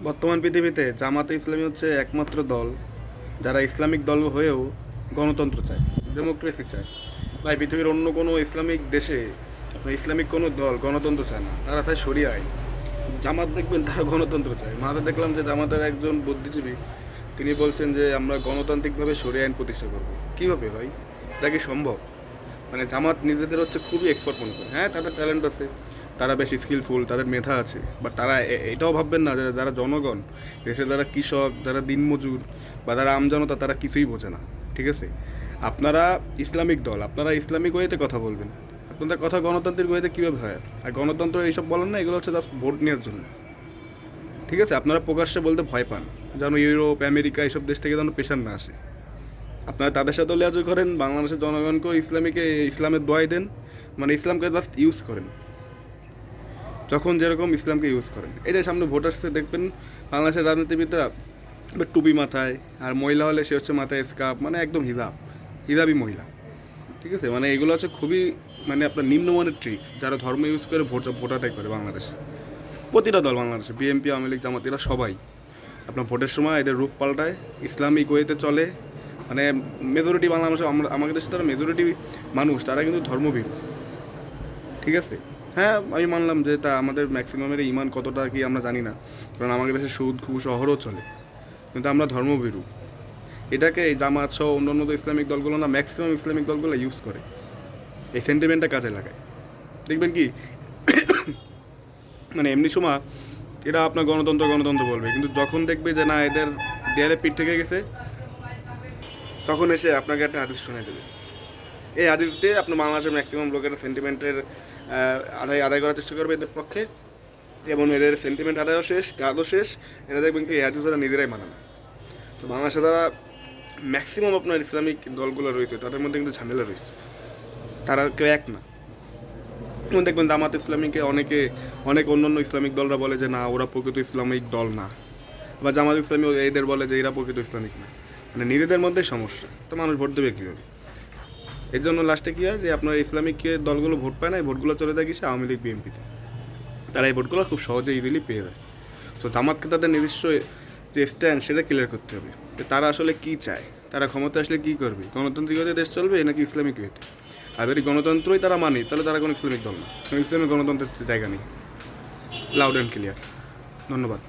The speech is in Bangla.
বর্তমান পৃথিবীতে জামাতে ইসলামী হচ্ছে একমাত্র দল যারা ইসলামিক দল হয়েও গণতন্ত্র চায়, ডেমোক্রেসি চায়। ভাই, পৃথিবীর অন্য কোনো ইসলামিক দেশে ইসলামিক কোনো দল গণতন্ত্র চায় না, তারা চায় শরিয়া আইন। জামাত দেখবেন তারা গণতন্ত্র চায়। মাঝে দেখলাম যে জামাতের একজন বুদ্ধিজীবী তিনি বলছেন যে আমরা গণতান্ত্রিকভাবে শরিয়া আইন প্রতিষ্ঠা করব। কীভাবে ভাই, এটা কি সম্ভব? মানে জামাত নিজেদের হচ্ছে খুবই এক্সপার্ট মনে করে। হ্যাঁ, তাদের ট্যালেন্ট আছে, তারা বেশ স্কিলফুল, তাদের মেধা আছে, বাট তারা এটাও ভাববেন না যে যারা জনগণ, দেশে যারা কৃষক, যারা দিনমজুর বা যারা আমজনতা, তারা কিছুই বোঝে না। ঠিক আছে, আপনারা ইসলামিক দল, আপনারা ইসলামিক ওয়েতে কথা বলবেন। আপনাদের কথা গণতান্ত্রিক ওয়েতে কীভাবে হয়? আর গণতন্ত্র এইসব বলেন না, এগুলো হচ্ছে জাস্ট ভোট নেওয়ার জন্য। ঠিক আছে, আপনারা প্রকাশ্যে বলতে ভয় পান যেন ইউরোপ, আমেরিকা এইসব দেশ থেকে যেন প্রেশার না আসে। আপনারা তাদের সাথেও লেয়াজু করেন, বাংলাদেশের জনগণকেও ইসলামের দোয়াই দেন, মানে ইসলামকে জাস্ট ইউজ করেন যখন যেরকম ইসলামকে ইউজ করেন। এই যে সামনে ভোট আসছে, দেখবেন বাংলাদেশের রাজনীতিবিদরা টুপি মাথায়, আর মহিলা হলে সে হচ্ছে মাথায় স্কার্ফ, মানে একদম হিজাবি মহিলা। ঠিক আছে, মানে এগুলো হচ্ছে খুবই মানে আপনার নিম্নমানের ট্রিক্স, যারা ধর্ম ইউজ করে ভোট আদায় করে বাংলাদেশে। প্রতিটা দল বাংলাদেশে, বিএনপি, আওয়ামী লীগ, জামাত, এরা সবাই আপনার ভোটের সময় এদের রূপ পাল্টায়, ইসলামিক ওয়েতে চলে। মানে মেজরিটি বাংলাদেশে, আমাদের দেশে তারা মেজরিটি মানুষ, তারা কিন্তু ধর্মভীরু। ঠিক আছে, হ্যাঁ আমি মানলাম যে তা আমাদের ম্যাক্সিমামের ইমান কতটা কি আমরা জানি না, কারণ আমাদের দেশে সুদ ঘুষ অহরও চলে, কিন্তু আমরা ধর্মভীরু। এটাকে এই জামাত সহ অন্যান্য ইসলামিক দলগুলো না, ম্যাক্সিমাম ইসলামিক দলগুলো ইউজ করে, এই সেন্টিমেন্টটা কাজে লাগায়। দেখবেন কি মানে এমনি সময় এরা আপনার গণতন্ত্র গণতন্ত্র বলবে, কিন্তু যখন দেখবে যে না এদের দেয়ালে পিঠ থেকে গেছে, তখন এসে আপনাকে একটা হাদিস শোনায় দেবে। এই হাদিস দিয়ে আপনার বাংলাদেশের ম্যাক্সিমাম লোকের সেন্টিমেন্টের আদায় করার চেষ্টা করবে এদের পক্ষে, এবং এদের সেন্টিমেন্ট আদায়ও শেষ, কাজও শেষ। এরা দেখবেন কি এই হাদিস ওরা নিজেরাই মানানো। তো বাংলাদেশে যারা ম্যাক্সিমাম আপনার ইসলামিক দলগুলো রয়েছে, তাদের মধ্যে কিন্তু ঝামেলা রয়েছে, তারা কেউ এক না। যেমন দেখবেন জামাত ইসলামীকে অনেক অন্যান্য ইসলামিক দলরা বলে যে না, ওরা প্রকৃত ইসলামিক দল না, বা জামাত ইসলামী এদের বলে যে এরা প্রকৃত ইসলামিক না। মানে নিজেদের মধ্যেই সমস্যা, তো মানুষ ভোট দেবে কীভাবে? এর জন্য লাস্টে কী হয় যে আপনার ইসলামিক দলগুলো ভোট পায় না, এই ভোটগুলো চলে যায় কিসে? আওয়ামী লীগ, বিএনপিতে। তারা এই ভোটগুলো খুব সহজে ইজিলি পেয়ে যায়। তো জামাতকে তাদের নিজস্ব যে স্ট্যান্ড, সেটা ক্লিয়ার করতে হবে যে তারা আসলে কী চায়, তারা ক্ষমতা আসলে কী করবে, গণতান্ত্রিক হতে দেশ চলবে নাকি ইসলামিক হতে। আর যদি গণতন্ত্রই তারা মানে, তাহলে তারা কোনো ইসলামিক দল না, কারণ ইসলামিক গণতন্ত্রের জায়গা নেই। Loud and clear. ধন্যবাদ।